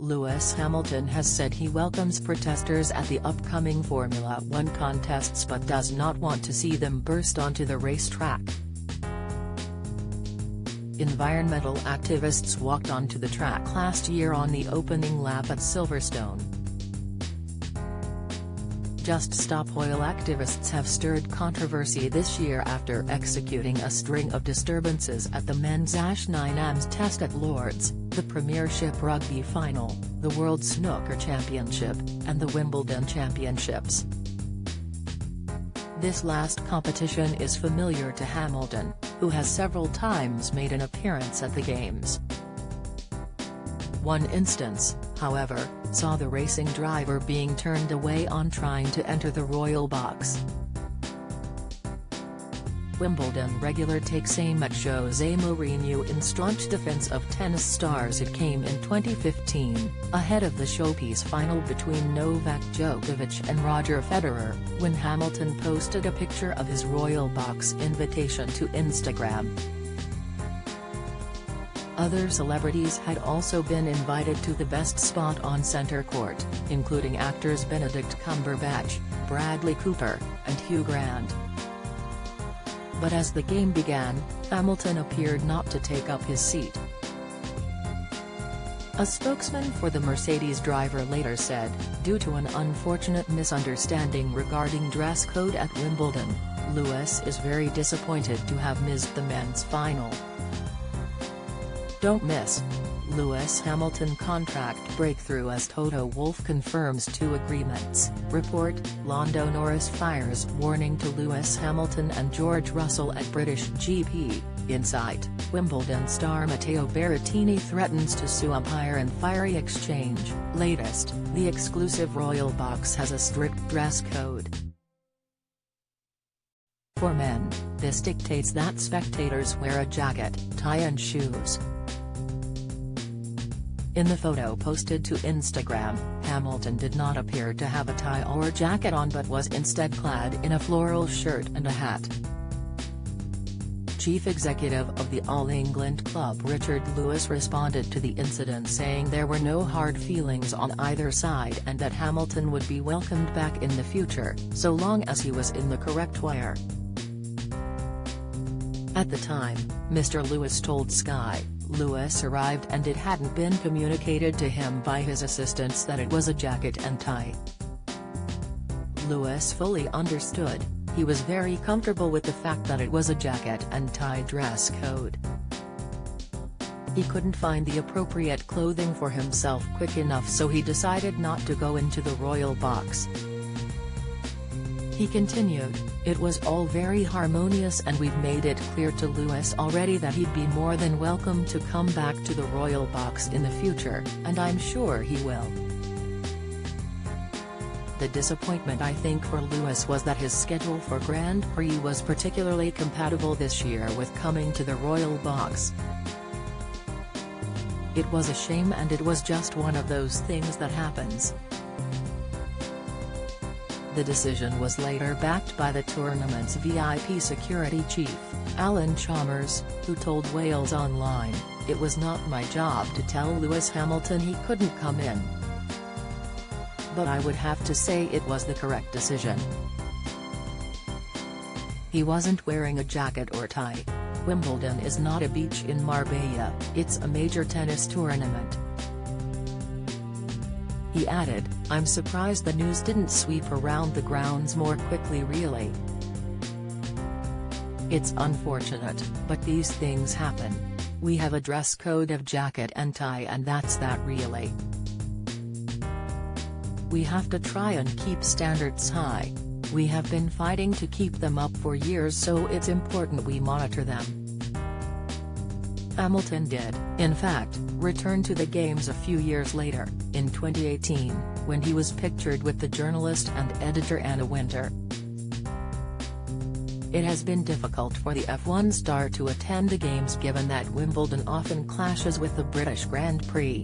Lewis Hamilton has said he welcomes protesters at the upcoming Formula One contests but does not want to see them burst onto the racetrack. Environmental activists walked onto the track last year on the opening lap at Silverstone. Just Stop Oil activists have stirred controversy this year after executing a string of disturbances at the men's Ash-9Ams test at Lord's, the Premiership Rugby Final, the World Snooker Championship, and the Wimbledon Championships. This last competition is familiar to Hamilton, who has several times made an appearance at the Games. One instance, however, saw the racing driver being turned away on trying to enter the Royal Box. Wimbledon regular takes aim at Jose Mourinho in staunch defense of tennis stars. It came in 2015, ahead of the showpiece final between Novak Djokovic and Roger Federer, when Hamilton posted a picture of his Royal Box invitation to Instagram. Other celebrities had also been invited to the best spot on centre court, including actors Benedict Cumberbatch, Bradley Cooper, and Hugh Grant. But as the game began, Hamilton appeared not to take up his seat. A spokesman for the Mercedes driver later said, due to an unfortunate misunderstanding regarding dress code at Wimbledon, Lewis is very disappointed to have missed the men's final. Don't miss. Lewis Hamilton contract breakthrough as Toto Wolff confirms 2 agreements. Report, Lando Norris fires warning to Lewis Hamilton and George Russell at British GP. Insight, Wimbledon star Matteo Berrettini threatens to sue umpire in fiery exchange. Latest, the exclusive Royal Box has a strict dress code. For men, this dictates that spectators wear a jacket, tie and shoes. In the photo posted to Instagram, Hamilton did not appear to have a tie or jacket on but was instead clad in a floral shirt and a hat. Chief executive of the All England club Richard Lewis responded to the incident saying there were no hard feelings on either side and that Hamilton would be welcomed back in the future, so long as he was in the correct wear. At the time, Mr. Lewis told Sky, Lewis arrived and it hadn't been communicated to him by his assistants that it was a jacket and tie. Lewis fully understood, he was very comfortable with the fact that it was a jacket and tie dress code. He couldn't find the appropriate clothing for himself quick enough, so he decided not to go into the Royal Box. He continued, it was all very harmonious and we've made it clear to Lewis already that he'd be more than welcome to come back to the Royal Box in the future, and I'm sure he will. The disappointment I think for Lewis was that his schedule for Grand Prix was particularly compatible this year with coming to the Royal Box. It was a shame and it was just one of those things that happens. The decision was later backed by the tournament's VIP security chief, Alan Chalmers, who told Wales Online, it was not my job to tell Lewis Hamilton he couldn't come in. But I would have to say it was the correct decision. He wasn't wearing a jacket or tie. Wimbledon is not a beach in Marbella, it's a major tennis tournament. He added, I'm surprised the news didn't sweep around the grounds more quickly really. It's unfortunate, but these things happen. We have a dress code of jacket and tie and that's that really. We have to try and keep standards high. We have been fighting to keep them up for years, so it's important we monitor them. Hamilton did, in fact, return to the Games a few years later, in 2018, when he was pictured with the journalist and editor Anna Wintour. It has been difficult for the F1 star to attend the Games given that Wimbledon often clashes with the British Grand Prix.